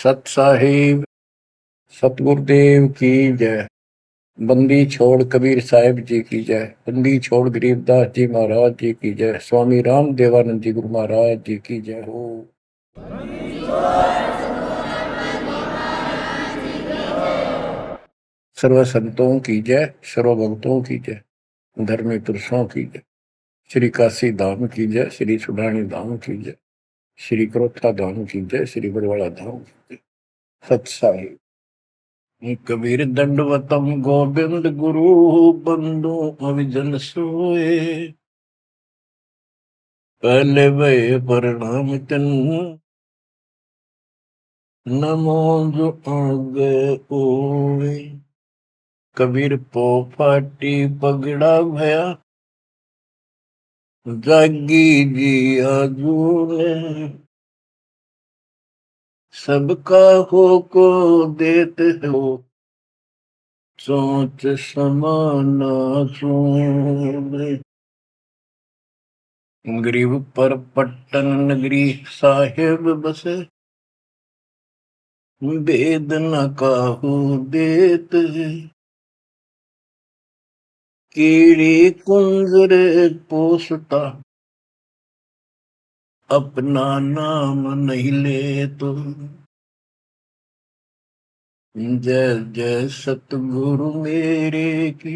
सत साहिब सतगुरुदेव की जय। बंदी छोड़ कबीर साहिब जी की जय। बंदी छोड़ गरीबदास जी महाराज जी की जय। स्वामी राम देवानंद जी गुरु महाराज जी की जय हो। सर्व संतों की जय, सर्व भक्तों की जय, धर्मी पुरुषों की जय। श्री काशी धाम की जय, श्री सुडानी धाम की जय, श्री क्रोथा धाम की जय, श्री बरवाड़ा धाम की जय। सत साहिब कबीर दंडवतम गोविंद गुरु बंदो अविजन सोए। पहले भय प्रणाम तन नमो जो आगे ओए। कबीर पो फाटी पगड़ा भया जागी जी आजूने। सबका हो को देते हो सोच समाना सोने। गरीब पर पट्टन नगरी साहेब बसे वेद न काहू देत। कीड़ी कुंजर पोसता अपना नाम नहीं ले तो। जय जय सतगुरु मेरे की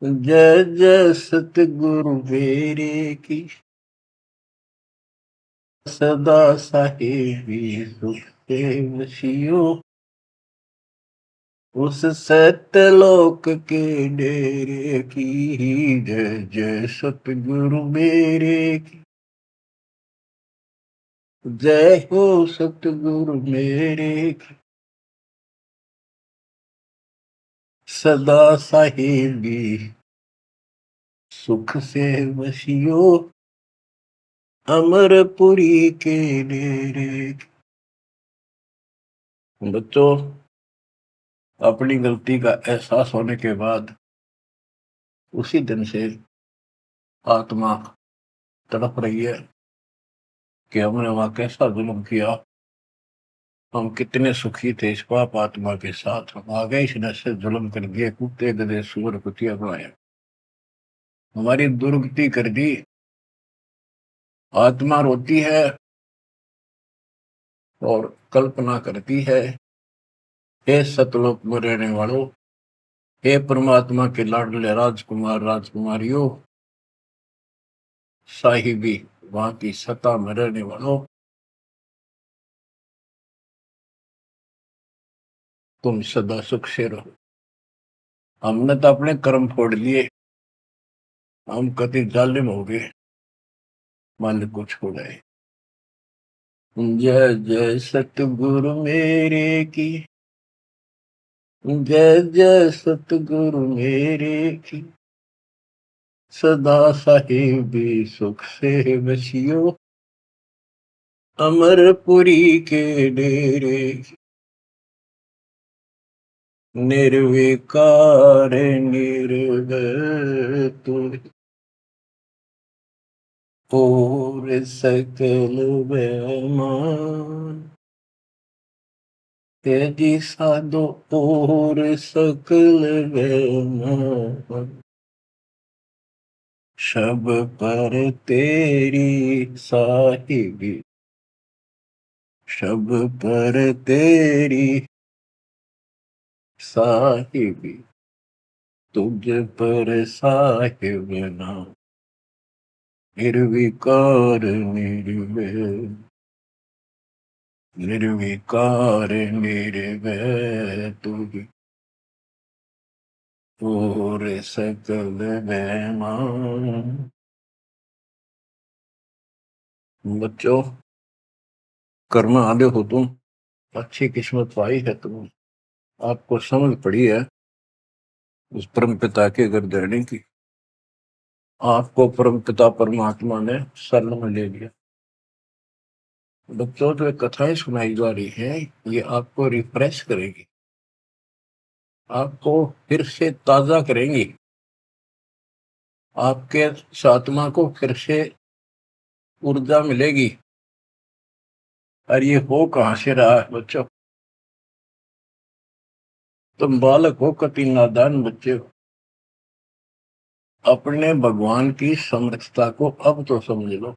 जय जय सतगुरु मेरे की। सदा साहेबी सुख से वसियो उस सत्यलोक के डेरे की। जय जय सतगुरु मेरे की जय हो सतगुरु मेरे की। सदा साहेबी सुख से वसियो अमरपुरी के डेरे की। बच्चों, अपनी गलती का एहसास होने के बाद उसी दिन से आत्मा तड़प रही है कि हमने वहां कैसा जुल्म किया। हम कितने सुखी थे इस पाप आत्मा के साथ। हम आ गए, इसने से जुल्म कर दिए, कुत्ते गधे सूअर कुतिया बनाया, हमारी दुर्गति कर दी। आत्मा रोती है और कल्पना करती है, हे सतलोक में रहने वालों, हे परमात्मा के लाडले राजकुमार राजकुमारियों, साहिबी वहां की सत्ता में रहने वालों, तुम सदा सुख से रहो। हमने तो अपने कर्म फोड़ लिए, हम कति जालिम हो गए, मालिक को छोड़ाए। जय जय सतगुरु मेरे की जय जय सतगुरु मेरे की। सदा साहिबी सुख से बसियो अमरपुरी के डेरे। निर्विकार निर्भय तू और सकल बेमान। तेजी साधो और सकल बेमान। शब पर तेरी साहिबी शब पर तेरी साहिबी तुझ पर साहिब नाम। निर्विकार निर्भय निर्विकार निर्भय तुझ और सकल बेमान। बच्चों, कर्म आदि हो तुम, अच्छी किस्मत पाई है तुम, आपको समझ पड़ी है उस परम पिता के गर्दनी की। आपको परम पिता परमात्मा ने शरण में ले लिया। बच्चों, जो कथाएं सुनाई जा रही है ये आपको रिफ्रेश करेगी, आपको फिर से ताजा करेंगी, आपके आत्मा को फिर से ऊर्जा मिलेगी। और ये हो कहाँ से रहा है बच्चों? तुम बालक हो, कति नादान बच्चे हो। अपने भगवान की समर्थता को अब तो समझ लो।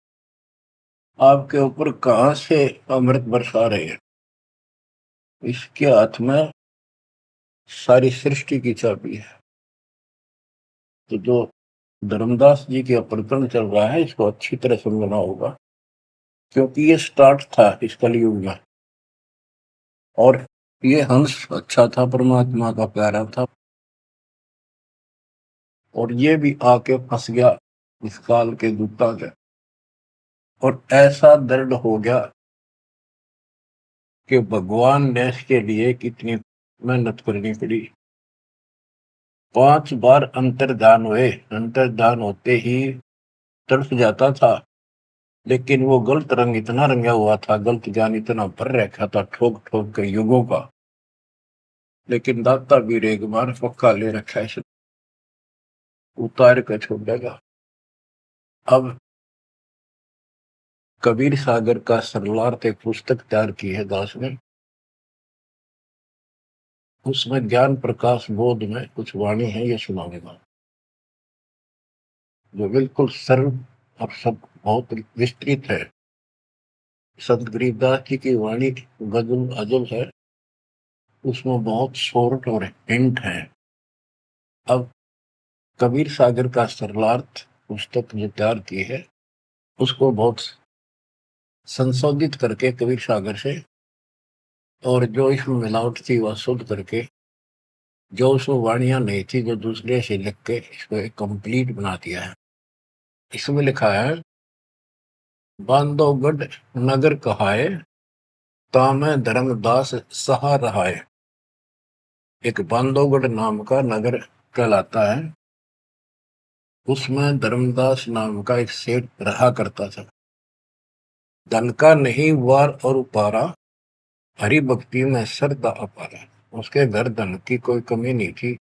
आपके ऊपर कहां से अमृत बरसा रहे हैं? इसके हाथ में सारी सृष्टि की चाबी है। तो जो धर्मदास जी के प्रकरण चल रहा है, इसको अच्छी तरह समझना होगा, क्योंकि ये स्टार्ट था इस कलयुग में। और ये हंस अच्छा था, परमात्मा का प्यारा था, और ये भी आके फंस गया इस काल के दूता के। और ऐसा दर्द हो गया कि भगवान ने इसके लिए कितनी मेहनत करनी पड़ी। 5 बार अंतर्धान हुए, अंतर्धान होते ही तड़प जाता था, लेकिन वो गलत रंग इतना रंगा हुआ था, गलत ज्ञान इतना भर रखा था ठोक ठोक के युगों का। लेकिन दाता भी एक बार पक्का ले रखा है, उतार कर छोड़ेगा। अब कबीर सागर का सरलार्थ एक पुस्तक तैयार की है दास ने। उसमें ज्ञान प्रकाश बोध में कुछ वाणी है, ये सुनाऊंगा, जो बिल्कुल सरल और सब बहुत विस्तृत है। संत गरीबदास जी की वाणी गजल अजल है, उसमें बहुत शॉर्ट और हिंट है। अब कबीर सागर का सरलार्थ पुस्तक जो तैयार की है, उसको बहुत संशोधित करके कबीर सागर से, और जो इसमें मिलावट थी वह शुद्ध करके, जो उसमें वाणियां नहीं थी जो दूसरे से लिख के इसको एक कंप्लीट बना दिया है। इसमें लिखा है, बांधवगढ़ नगर कहाए, तामे धर्मदास सहा रहाए। एक बांधवगढ़ नाम का नगर कहलाता है, उसमें धर्मदास नाम का एक सेठ रहा करता था। धन का नहीं वार और उपारा, हरि भक्ति में श्रद्धा अपारा। उसके घर धन की कोई कमी नहीं थी,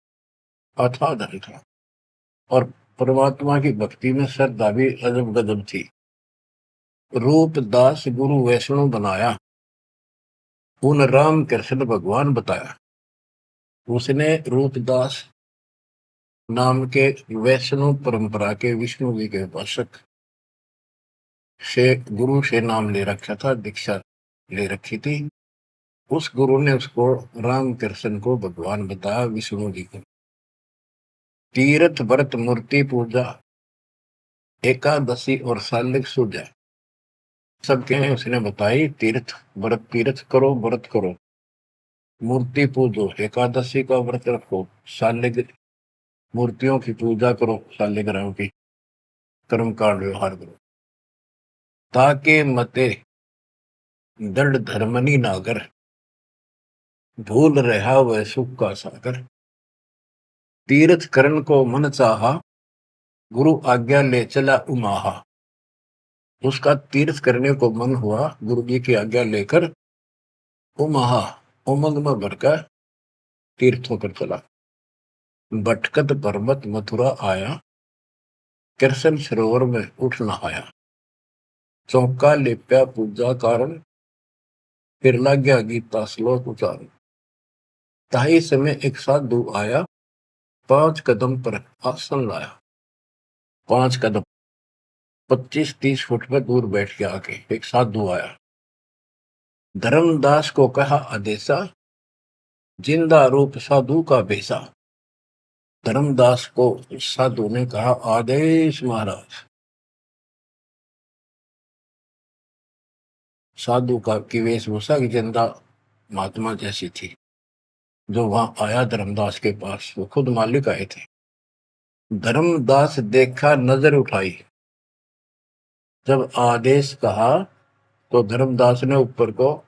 अथाह धन था, और परमात्मा की भक्ति में श्रद्धा भी अजब गजब थी। रूप दास गुरु वैष्णव बनाया, उन राम कृष्ण भगवान बताया। उसने रूपदास नाम के वैष्णव परंपरा के विष्णु जी के उपासक से गुरु से नाम ले रखा था, दीक्षा ले रखी थी। उस गुरु ने उसको राम कृष्ण को भगवान बताया, विष्णु जी को। तीर्थ व्रत मूर्ति पूजा, एकादशी और सालिक सूजा, सबके उसने बताई। तीर्थ व्रत, तीर्थ करो, व्रत करो, मूर्ति पूजो, एकादशी का व्रत रखो, सालिक मूर्तियों की पूजा करो, शालिग्राम की, कर्म कांड व्यवहार करो, ताके मते दृढ़ धर्मनी नागर, भूल रहा वह सुख का सागर। तीर्थ करण को मन चाहा, गुरु आज्ञा ले चला उमाहा। उसका तीर्थ करने को मन हुआ, गुरु जी की आज्ञा लेकर उमाहा, उमंग में भरकर तीर्थ होकर चला। भटकत पर्वत मथुरा आया, कृष्ण सरोवर में उठ नहाया। चौका लेप्या पूजा कारण, फिर लग गया गीता श्लोक उचारण। ताही समय एक साधु आया, 5 कदम पर आसन लाया। 5 कदम 25-30 फुट पर दूर बैठ के आके एक साधु आया। धर्मदास को कहा आदेशा, जिंदा रूप साधु का बेसा। धर्मदास को साधु ने कहा, आदेश महाराज। साधु का की वेशभूषा की जिंदा महात्मा जैसी थी। जो वहां आया धर्मदास के पास, वो खुद मालिक आए थे। धर्मदास देखा, नजर उठाई। जब आदेश कहा तो धर्मदास ने ऊपर को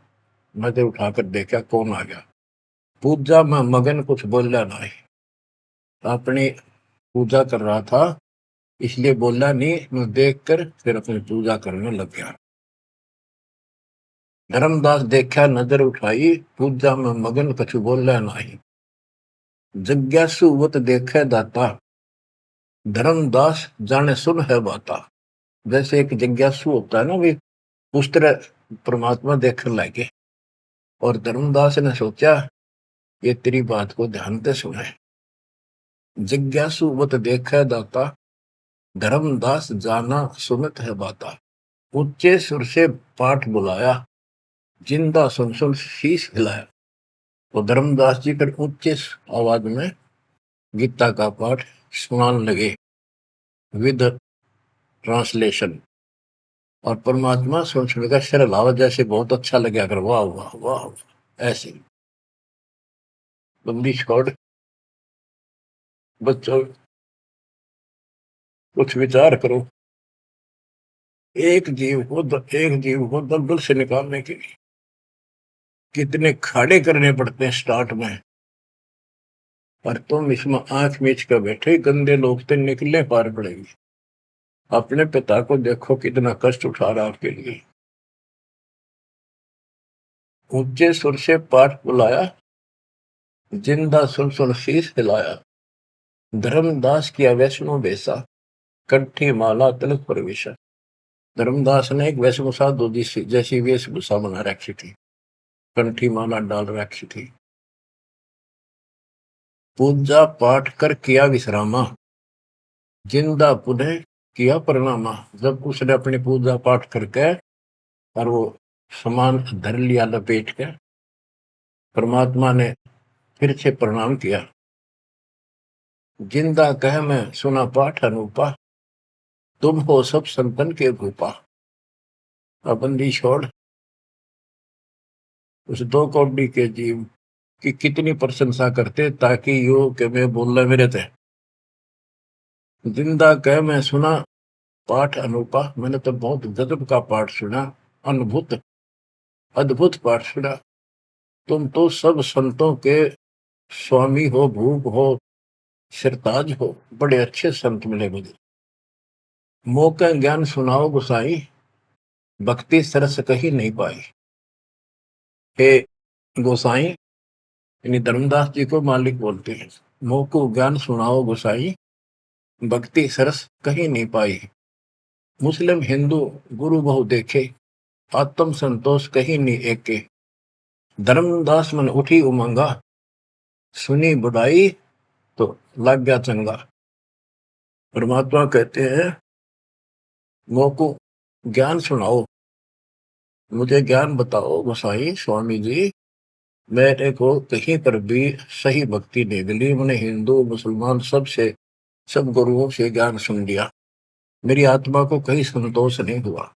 नजर उठाकर देखा, कौन आ गया। पूजा में मगन, कुछ बोला नहीं, अपनी पूजा कर रहा था, इसलिए बोला नहीं। मैं देखकर फिर अपनी पूजा करने लग गया। धर्मदास देखा, नजर उठाई, पूजा में मगन, कुछ बोला नहीं। जिज्ञासुवत देखे दाता, धर्मदास जाने सुन है बाता। जैसे एक जिज्ञासु होता है ना, भी उस तरह परमात्मा देखने लगे और धर्मदास ने सोचा ये तेरी बात को ध्यान से सुने। जिज्ञासु मत देखै दाता, धर्मदास जाना सुनत है बाता। ऊंचे सुर से पाठ बुलाया, जिंदा सुन सुन शीश हिलाया। तो धर्मदास जी फिर ऊंचे आवाज में गीता का पाठ सुनाने लगे विद ट्रांसलेशन। और परमात्मा सुन सुनकर सिर हिलावा, जैसे बहुत अच्छा लगे, अगर वाह वाह वाह वाह। ऐसे बंदी छोड़ बच्चों कुछ विचार करो, एक जीव को दलदल से निकालने के लिए कितने खाड़े करने पड़ते हैं स्टार्ट में। पर तुम इसमें आंख मीच कर बैठे, गंदे लोग तो निकलने पार पड़ेगी। अपने पिता को देखो कितना कष्ट उठा रहा आपके लिए। ऊंचे सुर से पाठ बुलाया, जिंदा सुन सुन शीश हिलाया। धर्मदास किया वैष्णो बेसा, कंठी माला तिलक प्रवेशा। धर्मदास ने एक वेशभूषा दूधी जैसी वेशभूषा बना रखी थी, कंठी माला डाल रखी थी। पूजा पाठ कर किया विश्रामा, जिंदा पुनः किया प्रणामा। जब उसने अपनी पूजा पाठ करके और वो सामान धर लिया लपेट के, परमात्मा ने फिर से प्रणाम किया। जिंदा कह मैं सुना पाठ अनूपा, तुम हो सब संतन के भूपा। बंदी छोड़ उस दो कौड़ी के जीव की कितनी प्रशंसा करते, ताकि यो के मैं बोलना मेरे थे। जिंदा कह मैं सुना पाठ अनूपा, मैंने तो बहुत गजब का पाठ सुना, अद्भुत अद्भुत पाठ सुना। तुम तो सब संतों के स्वामी हो, भूप हो, सिरताज हो, बड़े अच्छे संत मिले मुझे। मौका ज्ञान सुनाओ गुसाई, भक्ति सरस कहीं नहीं पाई। हे गोसाई, यानी धर्मदास जी को मालिक बोलते हैं, मोको ज्ञान सुनाओ गोसाई, भक्ति सरस कहीं नहीं पाई। मुस्लिम हिंदू गुरु बहु देखे, आत्म संतोष कहीं नहीं एके। धर्मदास मन उठी उमंगा, सुनी बुढ़ाई तो लग गया चंगा। परमात्मा कहते हैं मोको ज्ञान सुनाओ, मुझे ज्ञान बताओ गोसाई स्वामी जी। मेरे को कहीं पर भी सही भक्ति नहीं मिली, मैंने हिंदू मुसलमान सब गुरुओं से ज्ञान सुन लिया, मेरी आत्मा को कहीं संतोष नहीं हुआ।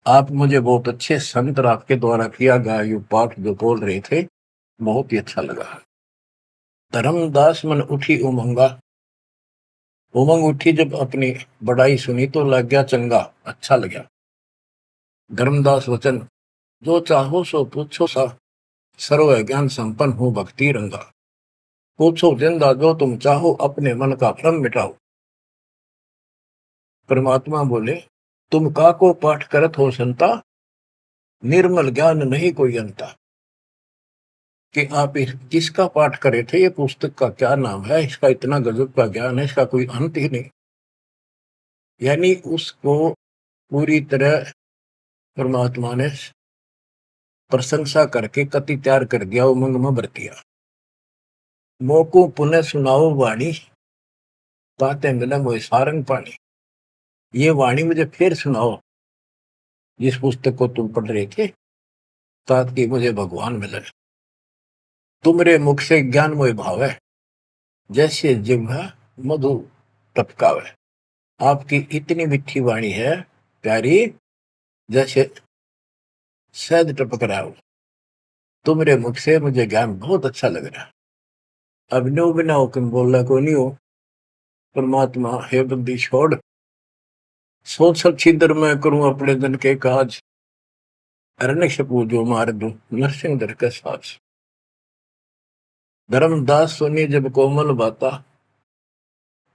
आप मुझे बहुत अच्छे संत आपके द्वारा किया गया ये पाठ जो बोल रहे थे, बहुत ही अच्छा लगा। धर्मदास मन उठी उमंगा, उमंग उठी जब अपनी बड़ाई सुनी तो लग गया चंगा, अच्छा लगा। धर्मदास वचन, जो चाहो सो पूछो सा, सर्व ज्ञान संपन्न हो भक्ति रंगा। पूछो जिंदा जो तुम चाहो, अपने मन का भ्रम मिटाओ। परमात्मा बोले, तुम का को पाठ करत हो संता, निर्मल ज्ञान नहीं कोई अंता। कि आप किसका पाठ करे थे, ये पुस्तक का क्या नाम है, इसका इतना गजब का ज्ञान है, इसका कोई अंत ही नहीं। यानी उसको पूरी तरह परमात्मा ने प्रशंसा करके कति तैयार कर दिया, उमंग में भर दिया। मोको पुनः सुनाओ वाणी, ताते मिला मोह सारंग पानी। ये वाणी मुझे फिर सुनाओ, जिस पुस्तक को तुम पढ़ रहे थे, ताकि मुझे भगवान मिले। तुमरे मुख से ज्ञान मोह भाव है, जैसे जिह्वा मधु टपकावे। आपकी इतनी मीठी वाणी है प्यारी, जैसे शहद टपक रहा हो। तुमरे मुख से मुझे ज्ञान बहुत अच्छा लग रहा। अब नो बिना हुक्म बोलना को नहीं हो। परमात्मा, हे बंदी छोड़, सोच सब छिद्र मैं करूं अपने दिन के काज, अरण्य से पूजो मार दो नरसिंह दर के साज। धर्मदास सुनी जब कोमल बाता,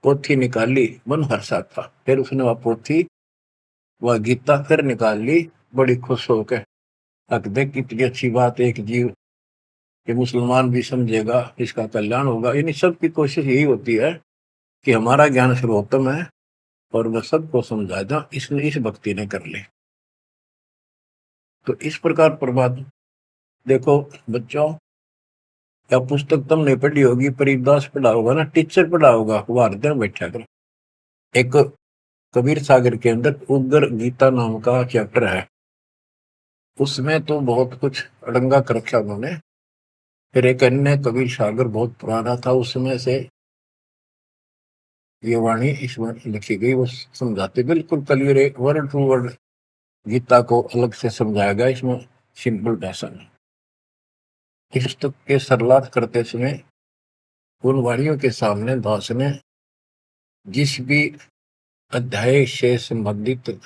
पोथी निकाली मन हर्षा था। फिर उसने वह पोथी वह गीता फिर निकाल ली, बड़ी खुश होकर। अक देख कितनी अच्छी बात, एक जीव कि मुसलमान भी समझेगा, इसका कल्याण होगा। इन सब की कोशिश यही होती है कि हमारा ज्ञान सर्वोत्तम है और वह सबको समझा दो, इसलिए इस भक्ति ने कर ले। तो इस प्रकार प्रभात देखो बच्चों, या पुस्तक तुमने पढ़ी होगी, परिदास पढ़ा होगा ना, टीचर पढ़ा होगा, वो हरदय बैठा कर। एक कबीर सागर के अंदर उग्र गीता नाम का चैप्टर है, उसमें तो बहुत कुछ अड़ंगा कर रखा उन्होंने। फिर एक अन्य कबीर सागर बहुत पुराना था, उसमें से ये वाणी इसमें लिखी गई, वो समझाते बिल्कुल clear, word to word Gita को अलग से समझाया गया इसमें, सिंपल भाषा में। इस पुस्तक के सरलार्थ करते समय उन वाणियों के सामने दास ने जिस भी अध्याय से संबंधित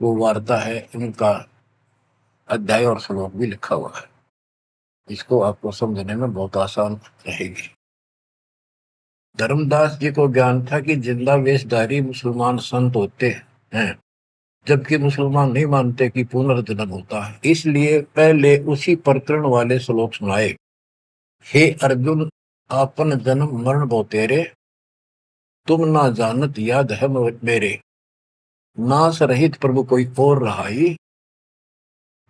वो वार्ता है, उनका अध्याय और श्लोक भी लिखा हुआ है। इसको आपको समझने में बहुत आसान रहेगी। धर्मदास जी को ज्ञान था कि जिंदा वेशधारी मुसलमान संत होते हैं, जबकि मुसलमान नहीं मानते कि पुनर्जन्म होता है। इसलिए पहले उसी प्रकरण वाले श्लोक सुनाए। हे अर्जुन, आपन जन्म मरण भो तेरे, तुम ना जानत याद है मेरे, नाश रहित प्रभु कोई और रहाई,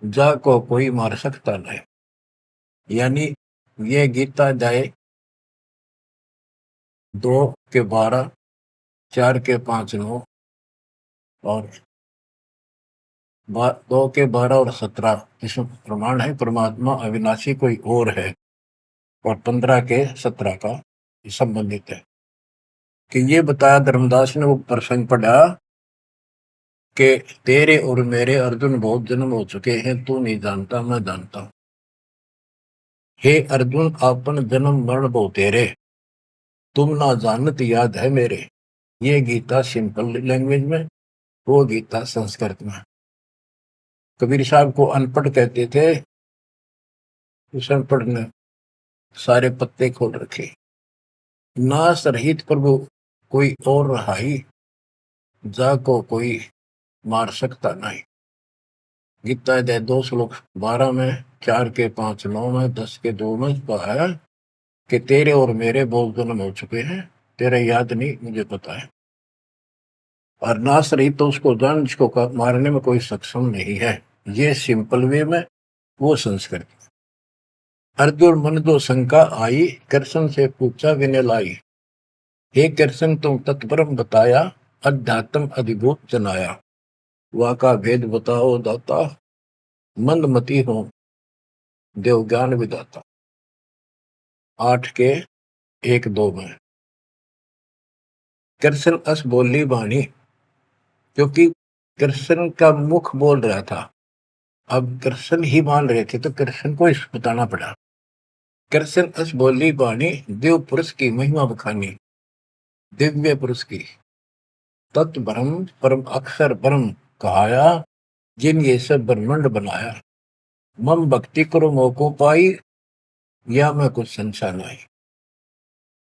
जा को कोई मार सकता नहीं। यानी ये गीता अध्याय 2 के 12, 4 के 5, 9 और 2 के 12 और 17 इसमें प्रमाण है परमात्मा अविनाशी कोई और है, और 15 के 17 का संबंधित है। कि ये बताया धर्मदास ने वो प्रसंग पढ़ा कि तेरे और मेरे अर्जुन बहुत जन्म हो चुके हैं, तू नहीं जानता, मैं जानता हूं। हे अर्जुन, आपन जन्म मरण बहु तेरे, तुम ना जानत याद है मेरे। ये गीता सिंपल लैंग्वेज में, वो गीता संस्कृत में। कबीर साहब को अनपढ़ कहते थे, उस अनपढ़ ने सारे पत्ते खोल रखे। नाश रहित प्रभु कोई और रहाई, जा को कोई मार सकता नहीं। गीता अध्याय 2 श्लोक 12 में, 4 के 5, 9 में, 10 के 2 में कहा है कि तेरे और मेरे बहुत जन्म हो चुके हैं, तेरे याद नहीं, मुझे पता है। और नाश रहित तो उसको जान जिसको मारने में कोई सक्षम नहीं है। ये सिंपल वे में, वो संस्कृत। अर्जुन मन दो शंका आई, कृष्ण से पूछा विनय लाई। हे कृष्ण, तुम तत्परम बताया, अध्यात्म अधिभूत जनाया। वाका भेद बताओ दाता, मंदमती हो देव ज्ञान विदाता। 8 के 1, 2 में। कृष्ण अस बोली वाणी, क्योंकि कृष्ण का मुख बोल रहा था, अब कृष्ण ही मान रहे थे तो कृष्ण को इस बताना पड़ा। कृष्ण अस बोली वाणी, देव पुरुष की महिमा बखानी, दिव्य पुरुष की तत्व ब्रह्म परम अक्षर ब्रह्म कहाया, जिन ये सब ब्रह्मांड बनाया। मम भक्ति करो मोको पाई, या मैं कुछ संशय नहीं।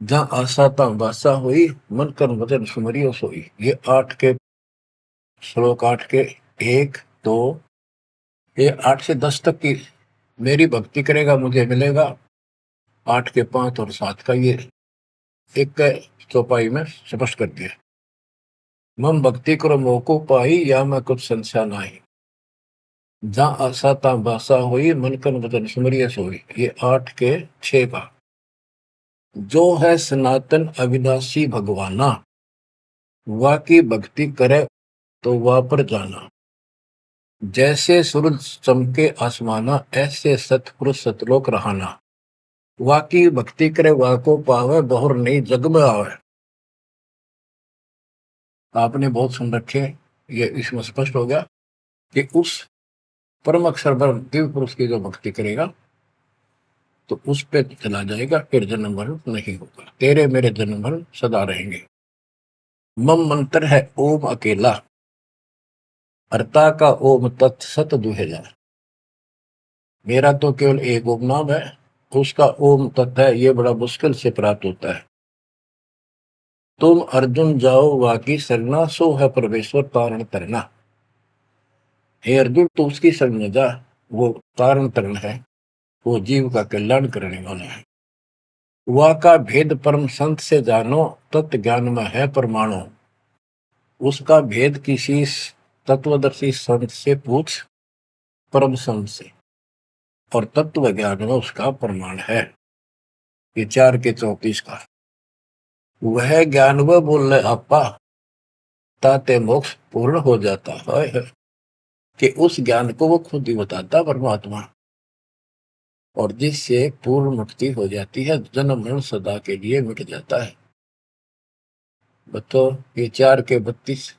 जहाँ आशा ता बासा हुई, मन कर वचन सुमरियो सोई। ये 8 के 1, 2, ये 8 से 10 तक की मेरी भक्ति करेगा मुझे मिलेगा। 8 के 5 और 7 का ये एक चौपाई में स्पष्ट कर दिया। मम भक्ति करो मोको पाई, या मैं कुछ संशय नहीं। जहाँ आशा ता बासा हुई, मन कर वचन सुमरियो सोई। ये 8 के 6 का। जो है सनातन अविनाशी भगवाना, वाकी भक्ति करे तो वह पर जाना। जैसे सूरज चमके आसमाना, ऐसे सतपुरुष सतलोक रहाना। वाकी भक्ति करे वाको पावे, बहुर नहीं जग में आवे। आपने बहुत सुन रखे, ये इसमें स्पष्ट हो गया कि उस परम अक्षर ब्रह्म दिव्य पुरुष की जो भक्ति करेगा तो उस पे चला जाएगा, फिर जन्म मरण नहीं होगा। तेरे मेरे जन्म मरण सदा रहेंगे। मम मंत्र है ओम अकेला, अर्ता का ओम तत् सत दुहेला। मेरा तो केवल एक ओम नाम है, उसका ओम तत् है, ये बड़ा मुश्किल से प्राप्त होता है। तुम अर्जुन जाओ वाकी सरना, सो है परमेश्वर तारण तरना। हे अर्जुन, तो उसकी शरण में जा, वो तारण तरण है, वो जीव का कल्याण करने वाला है। वह का भेद परम संत से जानो, तत्व ज्ञान में है परमाणु। उसका भेद किसी तत्वदर्शी संत से पूछ, परम संग से, और तत्व ज्ञान में उसका प्रमाण है। ये 4 के 34 का वह ज्ञान वह बोल रहे आपा ताते मोक्ष पूर्ण हो जाता है, कि उस ज्ञान को वो खुद ही बताता परमात्मा, और जिससे पूर्ण मुक्ति हो जाती है, जन्म मरण सदा के लिए मिट जाता है। बच्चों ये 4 के 32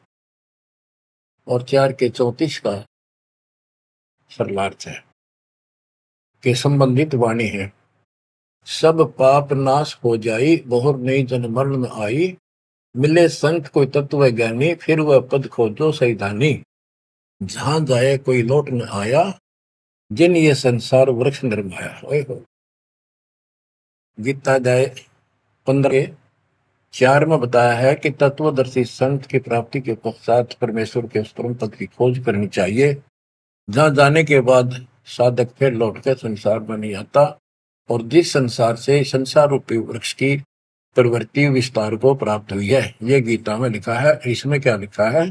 और 4 के 34 का सरलार्थ है कि संबंधित वाणी है। सब पाप नाश हो जाई, बहुर नई जन्म मरण में आई, मिले संत कोई तत्व ज्ञानी, फिर वह पद खोजो सैधानी, जहां जाए कोई लौट न आया, जिन ये संसार वृक्ष निर्माया। गीता जाए 15:4 में बताया है कि तत्वदर्शी संत की प्राप्ति के पश्चात परमेश्वर के उस परम पद की खोज करनी चाहिए, जहां जाने के बाद साधक फिर लौटकर संसार में नहीं आता, और जिस संसार से संसार रूपी वृक्ष की प्रवृत्ति विस्तार को प्राप्त हुई है। ये गीता में लिखा है। इसमें क्या लिखा है?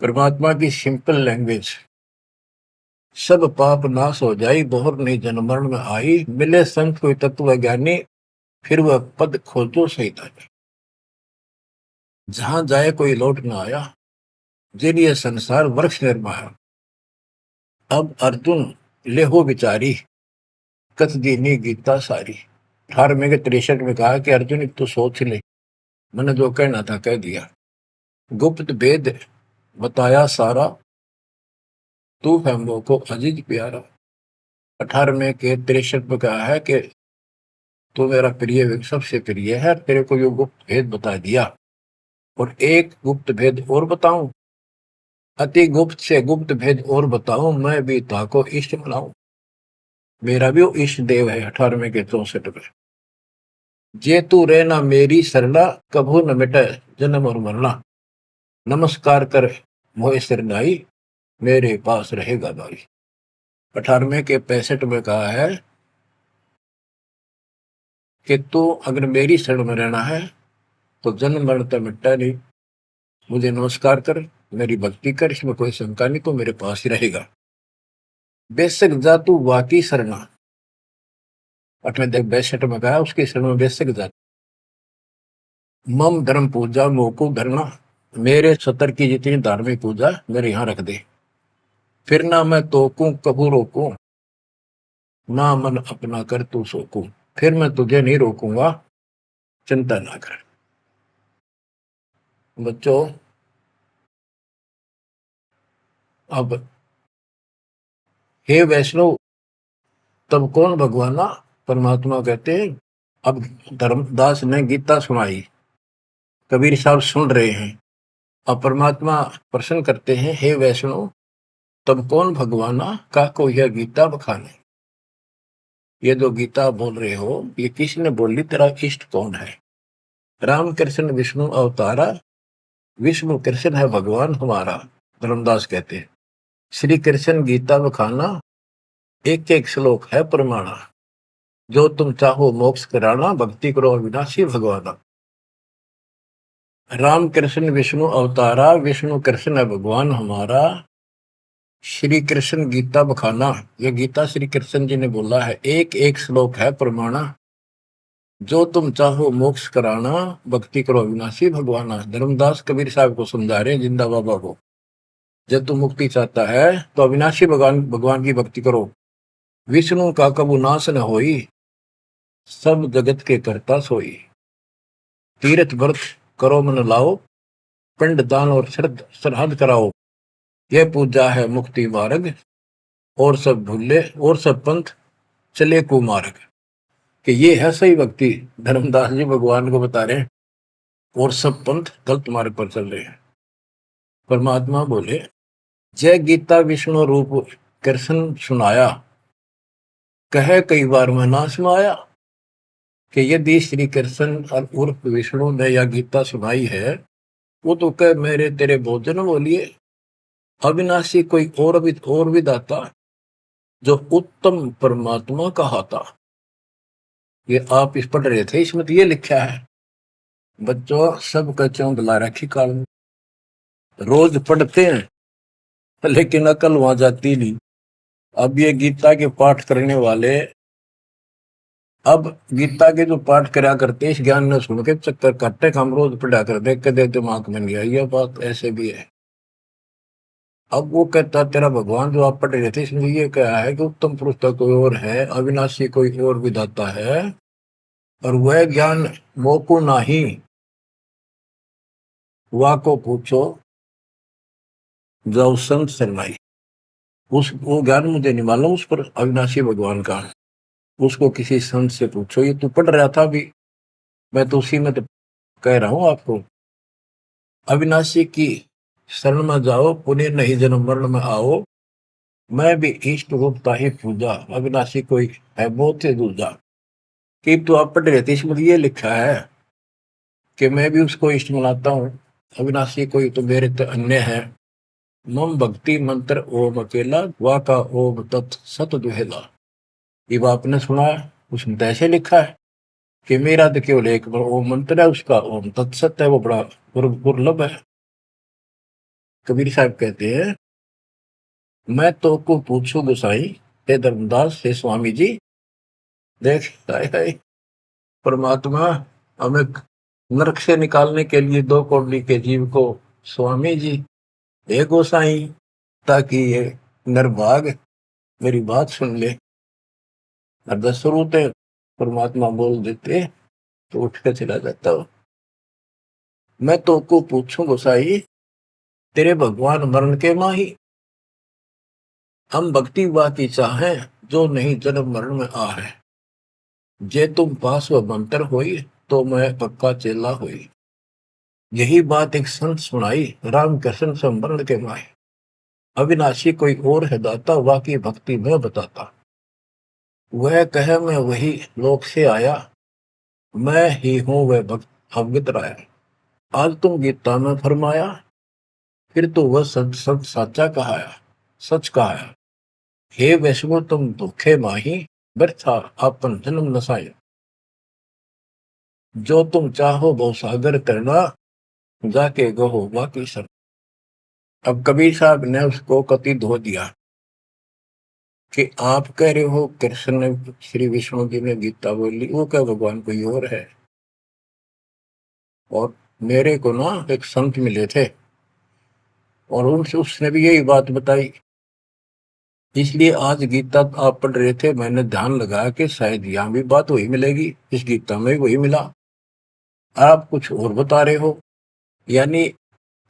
परमात्मा की सिंपल लैंग्वेज, सब पाप नाश हो जाई, बहुर नहीं जन्म मरण में आई, मिले संत कोई तत्व ज्ञानी, फिर वह पद खोजो सैतानी, जहां जाए कोई लौट न आया, जिन ये संसार वृक्ष निर्माया। अब अर्जुन लेहो विचारी, कथ दीनी गीता सारी। 18वें के 63 में कहा कि अर्जुन तो सोच ले, मैंने जो कहना था कह दिया, गुप्त भेद बताया सारा, तू है मोको अजीज प्यारा। 18वें के 63 में कहा है कि तू मेरा प्रिय सबसे प्रिय है, तेरे को यो गुप्त भेद बता दिया, और एक गुप्त भेद और बताऊं, अति गुप्त से गुप्त भेद और बताऊं, मैं भी ताको इष्ट बनाऊं। मेरा भी वो इष्ट देव है। 18वें के 64 में, जे तू रहना मेरी सरला, कभू न मिटे जन्म और मरना, नमस्कार कर मोहे सिरनाई, मेरे पास रहेगा भाई। 18वें के 65 में कहा है कि तू अगर मेरी शरण में रहना है तो जन्म मरण तो मिटता नहीं, मुझे नमस्कार कर, मेरी भक्ति कर, इसमें कोई शंका नहीं, तो मेरे पास ही रहेगा। बेशक जा तू वाकी शरणा, 62 में कहा उसकी शरण में बेशक जा। मम धर्म पूजा मोको धरना, मेरे सतर की जितनी धार्मिक पूजा मेरे यहाँ रख दे, फिर ना मैं तोकू कबू रोकू, ना मन अपना कर तू सोकू, फिर मैं तुझे नहीं रोकूंगा, चिंता ना कर। बच्चों अब हे वैष्णव, तब कौन भगवाना? परमात्मा कहते हैं। अब धर्मदास ने गीता सुनाई, कबीर साहब सुन रहे हैं। अब परमात्मा प्रश्न करते हैं, हे वैष्णव तब कौन भगवाना, का को यह गीता बखाने। ये जो गीता बोल रहे हो ये किसने बोली, तेरा इष्ट कौन है? राम कृष्ण विष्णु अवतारा, विष्णु कृष्ण है भगवान हमारा। धर्मदास कहते हैं श्री कृष्ण गीता बखाना, एक एक श्लोक है प्रमाणा, जो तुम चाहो मोक्ष कराना, भक्ति करो अविनाशी भगवाना। राम कृष्ण विष्णु अवतारा, विष्णु कृष्ण है भगवान हमारा, श्री कृष्ण गीता बखाना, ये गीता श्री कृष्ण जी ने बोला है, एक एक श्लोक है प्रमाणा, जो तुम चाहो मोक्ष कराना, भक्ति करो अविनाशी भगवाना। धर्मदास कबीर साहब को समझा रहे हैं, जिंदा बाबा को, जब तुम मुक्ति चाहता है तो अविनाशी भगवान भगवान की भक्ति करो। विष्णु का कबू नाश न होई, सब जगत के करता सोई, तीर्थ व्रत करो मन लाओ, पिंड दान और श्राद्ध कराओ, यह पूजा है मुक्ति मार्ग, और सब भूले और सब पंथ चले कुमार्ग। कि ये है सही भक्ति, धर्मदास जी भगवान को बता रहे हैं, और सब पंथ गलत मार्ग पर चल रहे हैं। परमात्मा बोले, जय गीता विष्णु रूप कृष्ण सुनाया, कहे कई बार मैं ना सुनाया। कि यदि श्री कृष्ण और उर्फ विष्णु ने यह गीता सुनाई है, वो तो कह मेरे तेरे भोजन बोलिए, अविनाशी कोई और भी दाता, जो उत्तम परमात्मा कहा था। ये आप इस पढ़ रहे थे, इसमें तो ये लिखा है। बच्चों सब कच्चों बुला रखी काल, रोज पढ़ते हैं लेकिन अकल वहां जाती नहीं। अब ये गीता के पाठ करने वाले, अब गीता के जो पाठ करा करते इस ज्ञान ने सुन के चक्कर काटे, हम रोज पढ़ा कर देख के दे दिमाग में नहीं आई ये बात, ऐसे भी है। अब वो कहता तेरा भगवान जो आप पढ़ रहे थे इसमें ये क्या है कि उत्तम पुरुष तो कोई और है, अविनाशी कोई और विधाता है, और वह ज्ञान मोको नाही, वा को पूछो जाओ संत शरणाई। उस वो ज्ञान मुझे नहीं मालूम उस पर अविनाशी भगवान का, उसको किसी संत से पूछो। ये तू पढ़ रहा था अभी, मैं तो उसी में तो कह रहा हूं आपको। अविनाशी की शरण में जाओ, पुण्य नहीं जन्म मरण में आओ, मैं भी इष्ट रूपता ही पूजा, अविनाशी कोई है बहुत से दूजा। कि तो आप पढ़ रहे थे इसमें ये लिखा है कि मैं भी उसको इष्ट मनाता हूँ, अविनाशी कोई तो मेरे तो अन्य है। मम भक्ति मंत्र ओम अकेला, वा का ओम तत् सत दुहेला। ये आपने सुना है, उसमें तो ऐसे लिखा है कि मेरा तो केवल एक ओम मंत्र है, उसका ओम तत्सत है, वो बड़ा दुर्लभ है। कबीर साहब कहते हैं, मैं तो को पूछू गोसाई, हे धर्मदास हे स्वामी जी। देख हाय हाय, परमात्मा हमें नरक से निकालने के लिए दो कौड़ी के जीव को स्वामी जी हे गोसाई, ताकि ये नरभाग मेरी बात सुन ले। और दस होते परमात्मा बोल देते तो उठ कर चला जाता हो। मैं तो को पूछूं गोसाई, तेरे भगवान मरण के माही, हम भक्ति वा की चाहे, जो नहीं जन्म मरण में आ है। जे तुम पास व मंत्र होई, तो मैं पक्का चेला हुई। यही बात एक संत सुनाई, राम कृष्ण संवरण के माहे। अविनाशी कोई और है दाता, वाकी भक्ति में बताता। वह कहे मैं वही लोक से आया, मैं ही हूं वह भक्त अवगत राया। आज तुम गीता में फरमाया, फिर तो वह सच सच साचा कहाया, सच कहाया। हे वैष्णो तुम धोखे माही, व्यर्था आपन जन्म नसाया। जो तुम चाहो बहु सागर करना, जाके गहो बाकी सर। अब कबीर साहब ने उसको कति धो दिया कि आप कह रहे हो कृष्ण ने, श्री विष्णु जी ने गीता बोली, वो क्या भगवान कोई और है। और मेरे को ना एक संत मिले थे और उनसे उसने भी यही बात बताई, इसलिए आज गीता आप पढ़ रहे थे, मैंने ध्यान लगाया कि शायद यहाँ भी बात वही मिलेगी, इस गीता में वही मिला, आप कुछ और बता रहे हो। यानी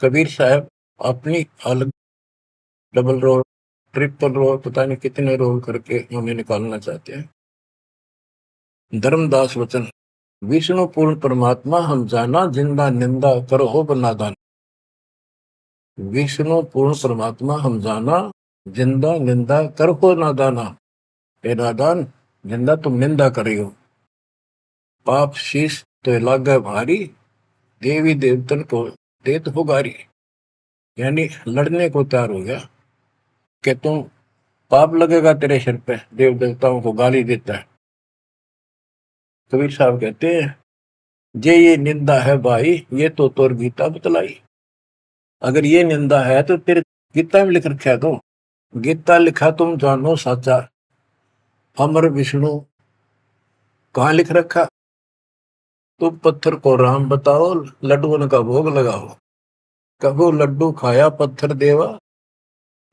कबीर साहब अपनी अलग डबल रोल ट्रिपल रोल पता नहीं कितने रोल करके हमें निकालना चाहते हैं। धर्मदास वचन, विष्णु पूर्ण परमात्मा हम जाना, जिंदा निंदा करो हो बनादान। विष्णु पूर्ण परमात्मा हम जाना, जिंदा निंदा कर हो नादाना। हे नादान, जिंदा तुम निंदा कर रही हो, पाप शीश तो लागे भारी, देवी देवतन को देत हो गारी। यानी लड़ने को तैयार हो गया कि तुम पाप लगेगा तेरे सिर पे, देव देवताओं को गाली देता है। कबीर साहब कहते हैं, जे ये निंदा है भाई, ये तो तोर गीता बतलाई। अगर ये निंदा है तो तेरे गीता में लिख रखा है, तो गीता लिखा तुम जानो साचा, अमर विष्णु कहाँ लिख रखा, तुम पत्थर को राम बताओ, लड्डुओं का भोग लगाओ। कबो लड्डू खाया पत्थर देवा,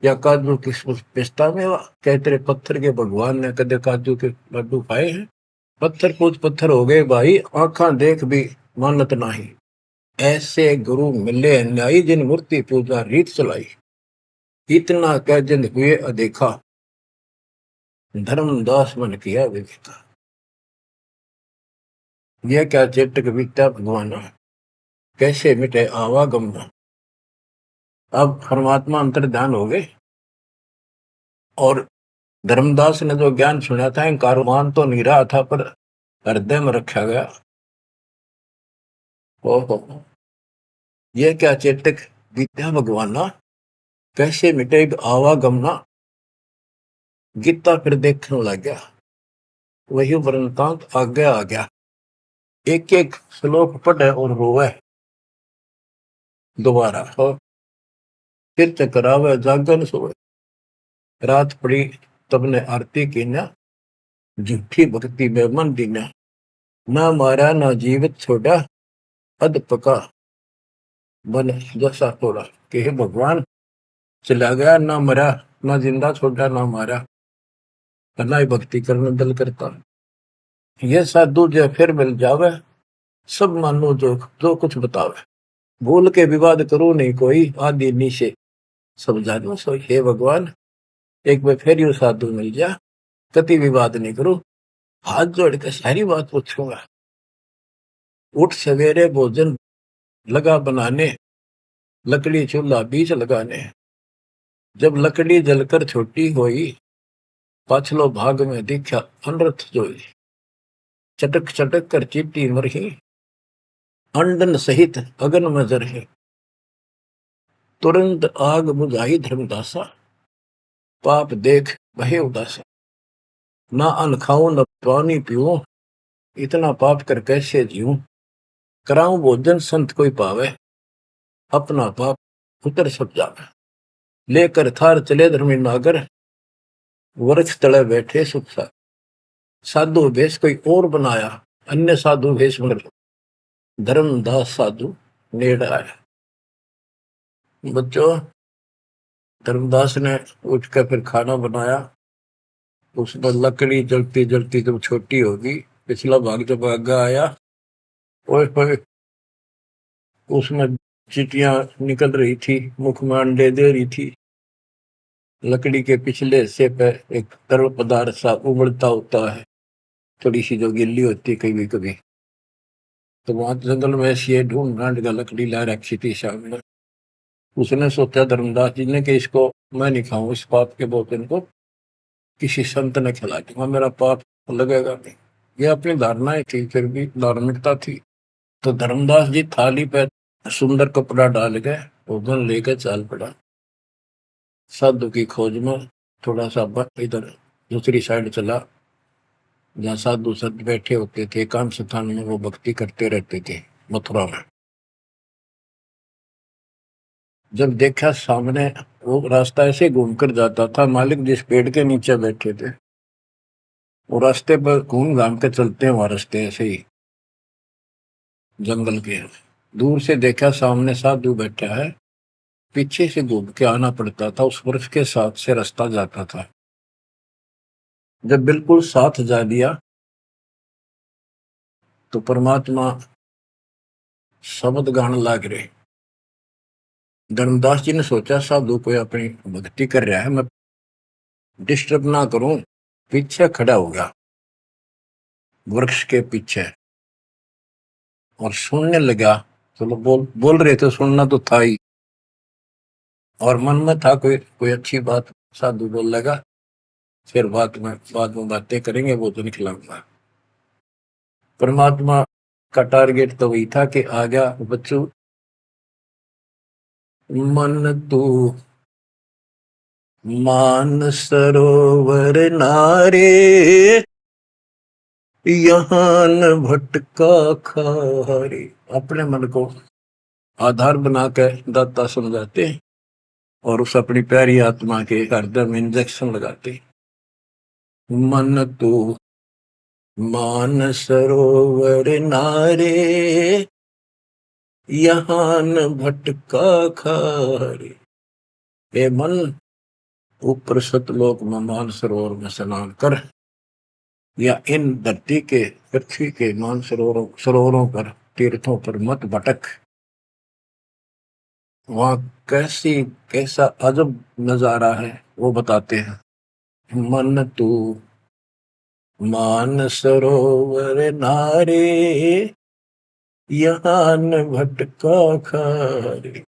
या काजू किशमिश पिस्ता मेवा। क्या तेरे पत्थर के भगवान ने कदे काजू के लड्डू खाए हैं। पत्थर कुछ पत्थर हो गए भाई, आंखा देख भी मानत नहीं। ऐसे गुरु मिले न्यायी, जिन मूर्ति पूजा रीत चलाई। इतना कह जिन हुए अदेखा, धर्मदास मन किया विवेका। यह क्या चेतक विद्या भगवान, कैसे मिटे आवागम। अब परमात्मा अंतर ध्यान हो गए और धर्मदास ने जो ज्ञान सुना था, इंकार मान तो नहीं रहा था पर हृदय में रखा गया। ओहो, यह क्या चेतक विद्या भगवाना, कैसे मिटे आवागमना। गीता फिर देखने लग गया, वही वृंतांत आगे आ गया। एक एक श्लोक पढ़े और रोवे दोबारा, और फिर चकरावे जागन सोए। रात पड़ी तब ने आरती की न, झूठी भक्ति में मन दीना, ना मारा ना जीवित छोड़ा, अध पका बन जैसा थोड़ा। कि हे भगवान, चला गया ना मरा, ना जिंदा छोड़ा ना मारा, ना ही भक्ति करने दिल करता। ये साधु जो फिर मिल जावे, सब मानो जो जो कुछ बतावे, भूल के विवाद करो नहीं कोई, आदि नीचे सब जानो सोई। हे भगवान, एक बार फिर यू साधु मिल जा, कति विवाद नहीं करो, हाथ जोड़ के सारी बात पूछूंगा। उठ सवेरे भोजन लगा बनाने, लकड़ी चूल्हा बीच लगाने, जब लकड़ी जलकर छोटी होई, पाछलो भाग में दिखा अनरथ जोई। चटक चटक कर चीटी मरही, अंडन सहित अगन में जरही, तुरंत आग बुझाई धर्मदासा, पाप देख बहे उदासा। ना अन्न खाऊं न पानी पीऊं, इतना पाप कर कैसे जीऊं, कराऊं भोजन संत कोई पावे, अपना पाप उतर सब जावे। लेकर थार चले धर्मी नागर, वृक्ष तले बैठे सुख सा। साधु भेष कोई और बनाया, अन्य साधु भेष मर, धर्मदास साधु नेड़ आया। बच्चों, धर्मदास ने उठकर फिर खाना बनाया। उसमें लकड़ी जलती जलती जब छोटी होगी, पिछला भाग जब आगे आया, और उसमें चीटियां निकल रही थी, मुख में अंडे दे रही थी। लकड़ी के पिछले हिस्से पे एक तरल पदार्थ सा उबलता होता है, थोड़ी सी जो गिल्ली होती है कभी कभी। तो वहां जंगल में ऐसी ढूंढ ढांड का लकड़ी ला रखी थी सामने। उसने सोचा धर्मदास जी ने कि इसको मैं नहीं खाऊं, इस पाप के भोजन को किसी संत ने खिला दूंगा, मेरा पाप लगेगा नहीं। ये अपनी धारणाएं थी, फिर भी धार्मिकता थी। तो धर्मदास जी थाली पे सुंदर कपड़ा डाल के भोजन लेकर चाल पड़ा, साधु की खोज में। थोड़ा सा इधर दूसरी साइड चला, जहाँ साधु संत बैठे होते थे, एकांत स्थान में वो भक्ति करते रहते थे मथुरा में। जब देखा सामने, वो रास्ता ऐसे घूमकर जाता था, मालिक जिस पेड़ के नीचे बैठे थे वो रास्ते पर घूम घाम के चलते हैं, वहां रास्ते ऐसे ही जंगल के। दूर से देखा सामने साधु बैठा है, पीछे से घूम के आना पड़ता था, उस वृक्ष के साथ से रास्ता जाता था। जब बिल्कुल साथ जा दिया तो परमात्मा शब्द गान लाग रहे। धर्मदास जी ने सोचा साधु कोई अपनी भक्ति कर रहा है, मैं डिस्टर्ब ना करूं, पीछे खड़ा हो गया वृक्ष के पीछे और सुनने लगा। चलो बोल बोल रहे थे, सुनना तो था ही, और मन में था कोई कोई अच्छी बात साधु बोल लगा, फिर बाद में बातें करेंगे, वो तो निकलाऊंगा। परमात्मा का टारगेट तो वही था कि आ गया बच्चों, मन तू मान सरोवर नारे, यहाँ न भटका खारे। अपने मन को आधार बना कर दाता समझाते और उस अपनी प्यारी आत्मा के हृदय में इंजेक्शन लगाते। मन तू मान सरोवर नारे, यहाँ न भटका खारे। ए मन, ऊपर सतलोक में मान सरोवर में स्नान कर, या इन धरती के पृथ्वी के मान सरोवरों पर, तीर्थों पर मत भटक। वहां कैसा अजब नजारा है वो बताते हैं। मन तू मान सरोवर नारे, यहाँ न भटका खारे।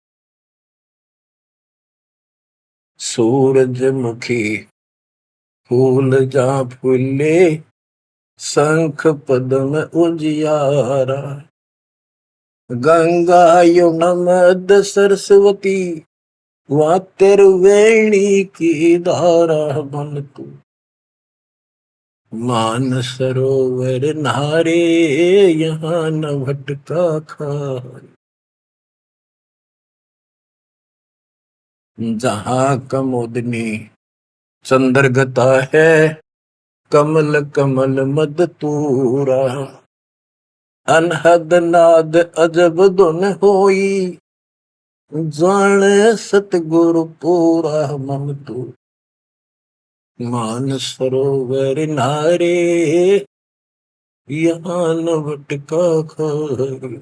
सूरजमुखी फूल जा फूले, शंख पद्म उजियारा। गंगा यमुना मद सरस्वती, वहाँ त्रिवेणी की धारा। मन तू मान सरोवर नारे, यहाँ न भटका खारे। जहाँ कमोदनी चंद्रगता है कमल कमल मद तूरा, अनहद नाद अजब धुन होई, जाने सतगुरु पूरा मन तू। मान सरोवर नारे यहाँ न भटका खारी,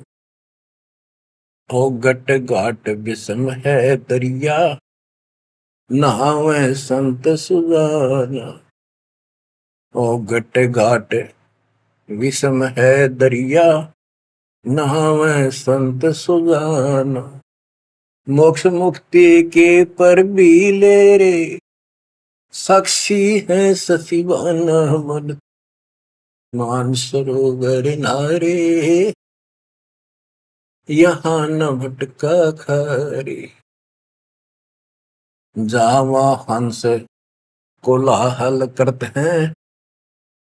ओ गट घाट विषम है दरिया, नहावे संत सुजाना। ओ गट घाट विषम है दरिया, नहावे संत सुजाना। मोक्ष मुक्ति के पर भी ले रे, साक्षी है ससीवाना मन। मानसरोवर नारे यहाँ न भटका खारी, जावा हंस कोलाहल करते हैं,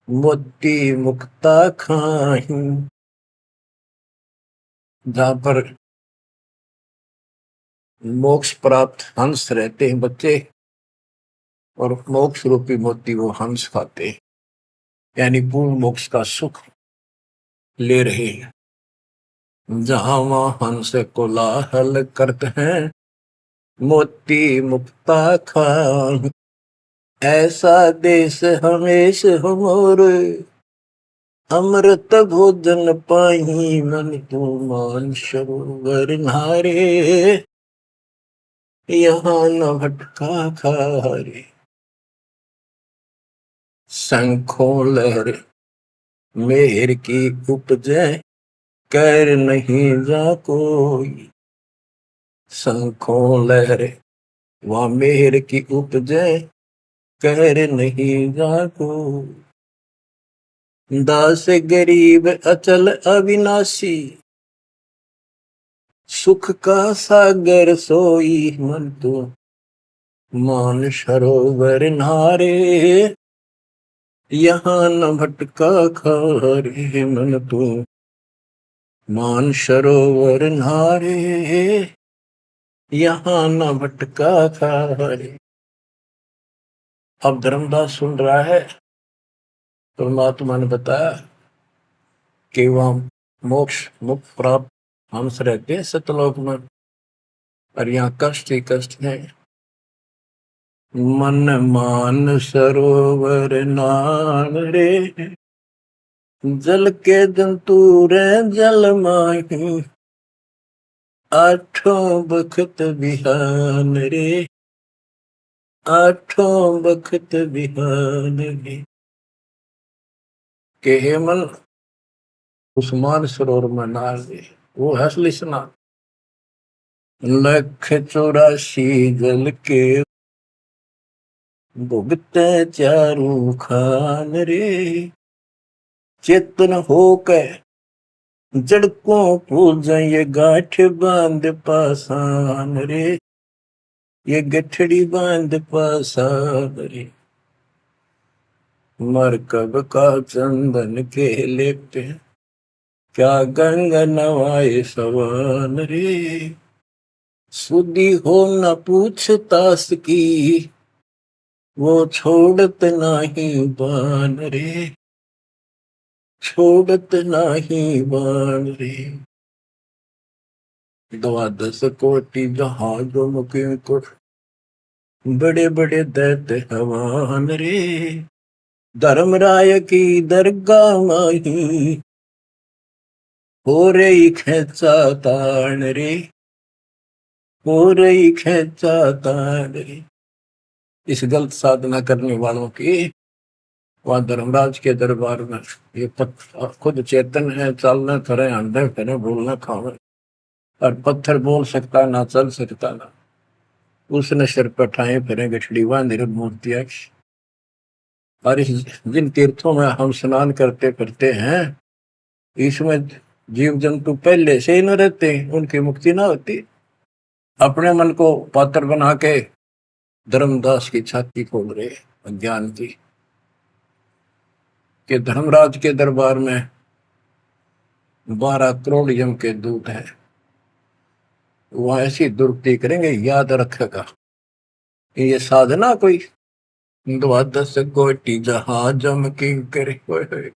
मोती मुक्ता खाही। जहां पर मोक्ष प्राप्त हंस रहते हैं बच्चे, और मोक्ष रूपी मोती वो हंस खाते हैं, यानी पूर्ण मोक्ष का सुख ले रहे हैं। जहां वहां हंस कोलाहल करते हैं, मोती मुक्ता खाही। ऐसा देश हमेश हमोरे, अमृत भोजन पाही मन तू। मान सरोवर नारे यहाँ न भटका खारे, शंखों लहर मेहर की उपजे, कर नहीं जा कोई। शंखों लहर वह मेहर की उपजे, कर नहीं जा कोई। दास गरीब अचल अविनाशी, सुख का सागर सोई मन तू। मान सरोवर नारे यहाँ न भटका खारे मन तू। मान सरोवर नारे यहाँ न भटका खारे। अब धर्मदास सुन रहा है, परमात्मा ने बताया कि वह मोक्ष मुक्त प्राप्त हंस रहते हैं सतलोक में, और यहाँ कष्ट ही कष्ट है। मन मान सरोवर नाम रे, जल के जंतु रे जल माही। आठों बखत बिहान रे, आठों बखत बिहान रे। के हे मन उस्मान सरोवर में नार दे, वो हसली स्नान। लख 84 जल के भुगते चारू खान रे। चेतन होकर जड़कों पूजा ये गांठ बांध पासान रे, ये गठड़ी बांध पासान रे। मरकब का चंदन के लेपते, क्या गंगा नवाए सवान रे। सुधी हो न पूछतास की, वो छोड़त नहीं बान रे, छोड़त नहीं बान रे। 12 कोटि जहाजों मुके को, बड़े बड़े दैत्य हवान रे। धर्मराय की दरगाह माही, हो रही खेचा तान रे, हो रही खेचा तान रे। इस गलत साधना करने वालों की वहां धर्मराज के दरबार में, ये खुद चेतन है, चलना फिरे, अंधे फिरे, बोलना खावे, और पत्थर बोल सकता ना, चल सकता ना, उसने सिर पर ठाए फिरे गठड़ी बांध मूर्तियां। और जिन तीर्थों में हम स्नान करते फिरते हैं, इसमें जीव जंतु पहले से ही न रहते, उनकी मुक्ति ना होती। अपने मन को पात्र बना के धर्मदास की छाती खोल रहे अज्ञान की, कि धर्मराज के दरबार में 12 करोड़ यम के दूत हैं, वह ऐसी दुर्गति करेंगे, याद रखेगा। ये साधना कोई द्वादश कोटि जहाजम किंकर होए होए,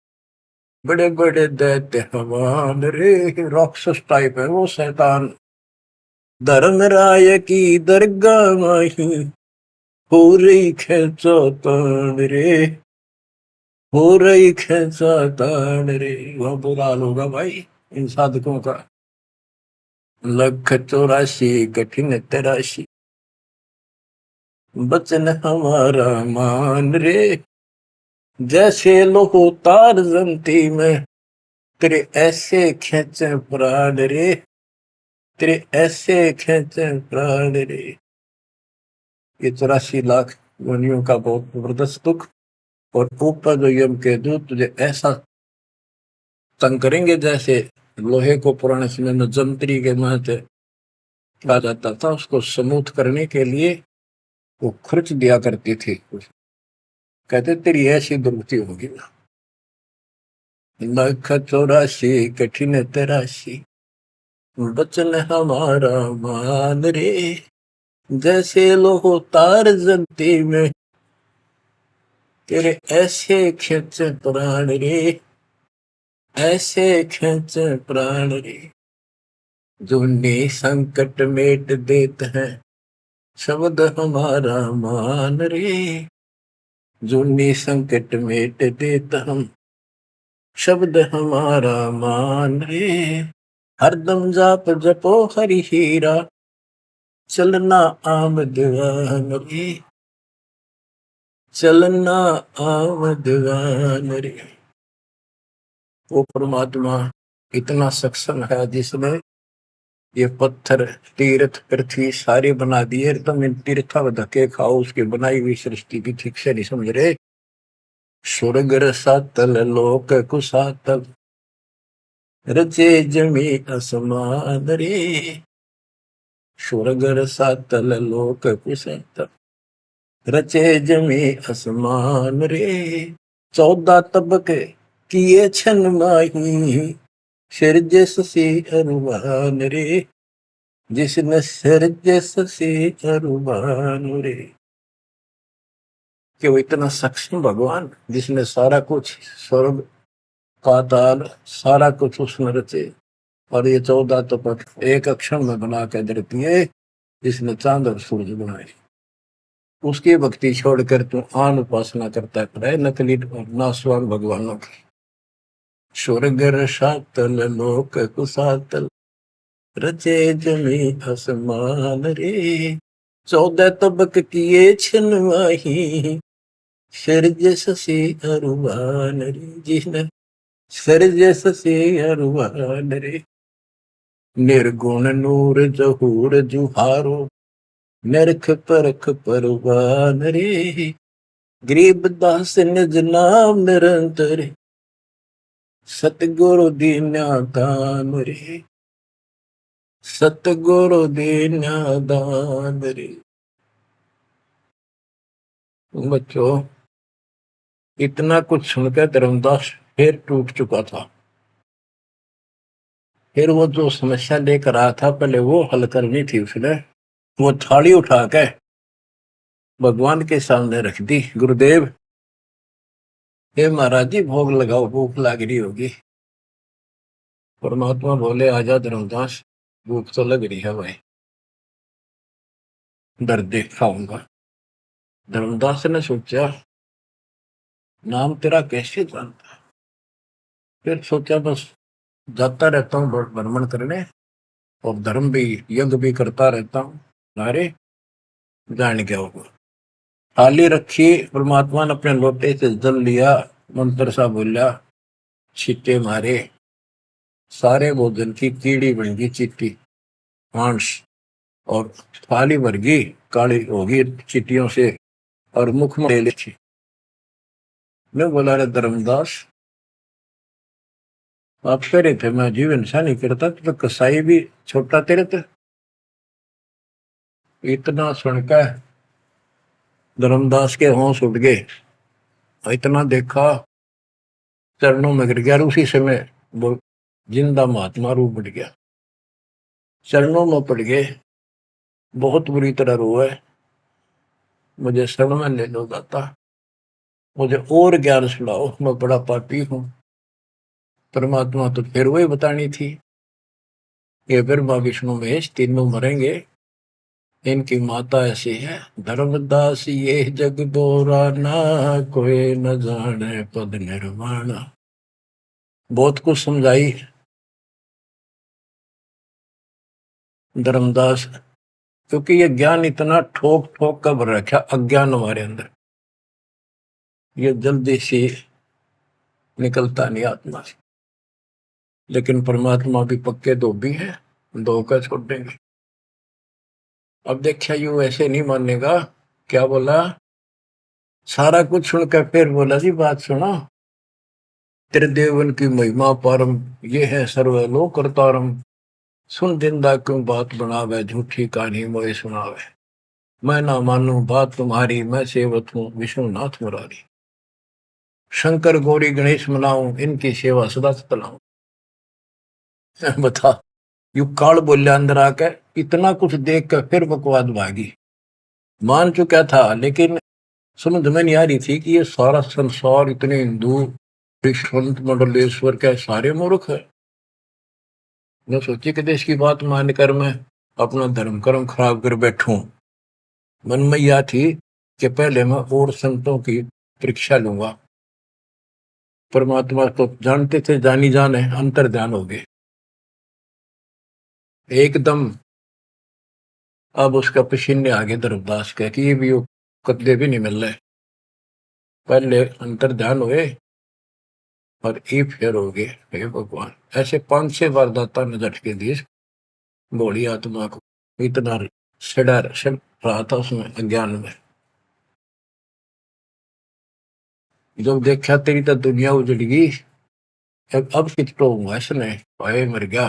बड़े बड़े दैत्य हवान रे। राक्षस टाइप है वो शैतान। धर्मराय की दरगाह माही हो रही खेचा तान रे, हो रही खेचा तान रे। वह बुरा हाल होगा भाई इन साधकों का। 184 कठिन तराशी, बचन हमारा मान रे। जैसे लोहो तार जमती में, तेरे ऐसे खेचे प्राण रे, तेरे ऐसे खेचे प्राण रे। ये 84 लाख योनियों का बहुत जबरदस्त दुख। और ऊपर जो यम के दूत तुझे ऐसा तंग करेंगे जैसे लोहे को पुराने समय में जंतरी के महते कहा जाता था, उसको स्मूथ करने के लिए वो खर्च दिया करती थी। कहते तेरी ऐसी दुर्गति होगी ना। 184 कठिन तराशी, बचन हमारा मान रे। जैसे लोहो तार जमती में, तेरे ऐसे खेचे प्राण रे, ऐसे खेचे प्राण रे। जूने संकट मेट देत है, शब्द हमारा मान रे। जूने संकट मेट देत हम, शब्द हमारा मान रे। हरदम जाप जपो हरि हीरा, चलना आमद वान रे, चलना आमद वान रे। वो परमात्मा इतना सक्षम है जिसने ये पत्थर तीर्थ पृथ्वी सारे बना दिए। तुम इन तीर्था धक्के खाओ, उसकी बनाई हुई सृष्टि की ठीक से नहीं समझ रहे। स्वर्ग रसातल लोक कुसातल, रचे जमी असमान रे। स्वर्ग रसातल लोक कुसातल, रचे जमी असमान रे। 14 तबके किए छन माही, सिरजस से अरुवान रे। जिसने सिरजस से अरुवान रे। कि वो इतना सक्षम भगवान जिसने सारा कुछ स्वर्ग पाताल सारा कुछ उसने रचे। और ये 14 तपक एक अक्षर में बना के धरती है, जिसने चांद और सूरज बनाए। उसकी भक्ति छोड़कर तू आन उपासना करता है नकली नासवान भगवानों की। स्वर्ग रसातल लोक कुसातल, रचे जमी आसमान रे। 14 तबक किए छिनवाही, सिरजस से अरुवान रे। जिसने सिरजस से अरुवान रे। निर्गुण नूर जहूर जुहारो, नरख परख परवान रे। गरीब दास निज नाम निरंतर, सतगुरु दीन्या दान रे, सतगुरु दीन्या दान रे। बच्चों इतना कुछ सुनकर धर्मदास फिर टूट चुका था। फिर वो जो समस्या लेकर आया था पहले वो हल करनी थी उसने। वो थाली उठा के भगवान के सामने रख दी। गुरुदेव हे महाराज जी भोग लगाओ, भूख लग रही होगी। परमात्मा बोले आजा धर्मदास, भूख तो लग रही है भाई, दर्द देख खाऊंगा। धर्मदास ने सोचा नाम तेरा कैसे जानता। फिर सोचा बस जाता रहता हूँ भ्रमण करने और धर्म भी यज्ञ भी करता रहता हूँ, अरे जान क्या होगा। थाली रखी, परमात्मा ने अपने लोटे से जल लिया, मंत्र सा बोला, छींटे मारे, सारे भोजन की कीड़ी बन गई चीटी मांस, और थाली भर गई काली होगी चीटियों से, और मुख में ले ली। मैं बोला रे धर्मदास आप कह रहे थे मैं जीव हिंसा नहीं करता, तो कसाई भी छोटा तेरे थे। इतना सुनकर धर्मदास के होश उठ गए। इतना देखा चरणों में गिर गया। उसी समय वो जिंदा महात्मा रूप बढ़ गया, चरणों में पड़ गए, बहुत बुरी तरह रोए। मुझे शरण में ले लो दाता, मुझे और ज्ञान सुनाओ, मैं बड़ा पापी हूं। परमात्मा तो फिर वही बतानी थी, ये ब्रह्मा विष्णु महेश तीनों मरेंगे, इनकी माता ऐसी है। धर्मदास ये जग दोरा ना, कोई न जाने पद निर्वाणा। बहुत कुछ समझाई धर्मदास, क्योंकि ये ज्ञान इतना ठोक ठोक कर भर रखा अज्ञान हमारे अंदर, ये जल्दी से निकलता नहीं आत्मा से। लेकिन परमात्मा भी पक्के धोबी है, धोखा छोड़ देंगे। अब देखिए यू ऐसे नहीं मानेगा, क्या बोला, सारा कुछ सुनकर फिर बोला जी बात सुनो, त्रिदेवन की महिमा परम, ये है सर्वलोक करतारम। सुन दिंदा क्यों बात बनावे, झूठी कहानी मोए सुनावे। मैं ना मानू बात तुम्हारी, मैं सेवक हूँ विष्णुनाथ मुरारी। शंकर गौरी गणेश मनाऊं, इनकी सेवा सदा चलाऊं। बता, यू काल बोलिया अंदर आके, इतना कुछ देख कर फिर बकवाद भागी। मान चुका था लेकिन समझ में नहीं आ रही थी कि ये सारा संसार इतने हिंदू संत मंडलेश्वर के सारे मूर्ख है। मैं सोची कि देश की बात मानकर मैं अपना धर्म कर्म खराब कर बैठूं। मन में यह थी कि पहले मैं और संतों की परीक्षा लूंगा। परमात्मा तो जानते थे, जानी जाने अंतर ध्यान हो गए एकदम। अब उसका पसीने आगे धर्मदास के कि ये भी कदे भी नहीं मिल रहे। पहले अंतर ध्यान हुए और ये फेर हो गए। हे भगवान, ऐसे 5-6 बार दाता ने झटके दिए भोली आत्मा को, इतना सड़ा सड़ रहा था उसमें अज्ञान में। जब देखा तेरी तो दुनिया उजड़ गई, अब कितो हुआ इसने, भाई मर गया।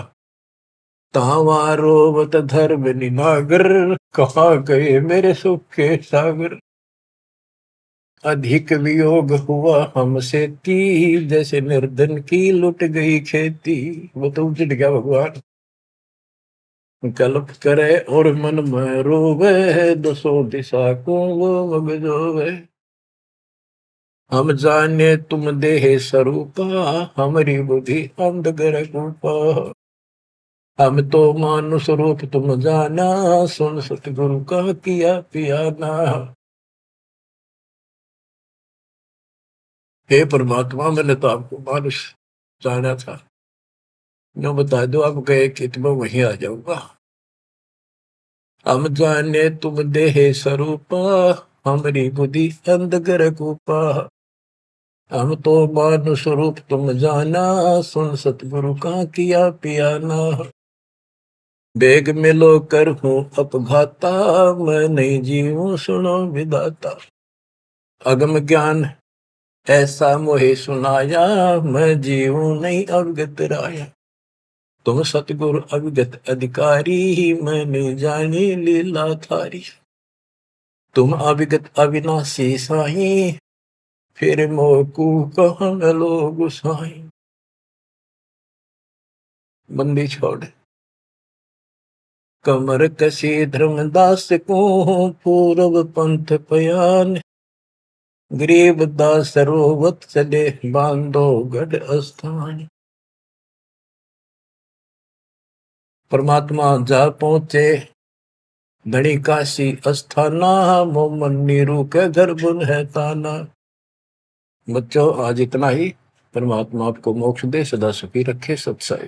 तावारोवत धर्म निनागर, कहाँ गए मेरे सुख के सागर। अधिक वियोग हुआ हमसे ती, जैसे निर्धन की लुट गई खेती। वो तो उजड़ गया भगवान। कल्प करे और मन में रोवे, दसों दिशा को वो मगजोवे। हम जाने तुम देह स्वरूपा, हमारी बुद्धि अंधगर रूपा। हम तो मानुष रूप तुम जाना, सुन सतगुरु का किया पियाना। हे परमात्मा, मैंने तो आपको मानुष जाना था, जो बता दो आप गए कि मैं वहीं आ जाऊंगा। हम जाने तुम देह स्वरूपा, हमारी बुद्धि अंधगर कूपा। हम तो मानुष रूप तुम जाना, सुन सतगुरु का किया पियाना। बेग मिलो कर हूँ अपघाता, मैं नहीं जीऊं सुनो विदाता। अगम ज्ञान ऐसा मोहे सुनाया, मैं जीऊं नहीं अवगत राया। तुम सतगुरु अविगत अधिकारी, मैंने जानी लीला थारी। तुम अविगत अविनाशी साई, फिर मोकू कहाँ मिलो गुसाई। बंदी छोड़ कमर कसी धर्मदास को, पूर्व पंथ पयान। गरीब दास रोवत चले, बांधो गढ़ स्थान। परमात्मा जा पहुंचे धनी काशी अस्थाना, मोमन नीरू के घर बुन है ताना। बच्चों आज इतना ही। परमात्मा आपको मोक्ष दे, सदा सुखी रखे। सत्संग।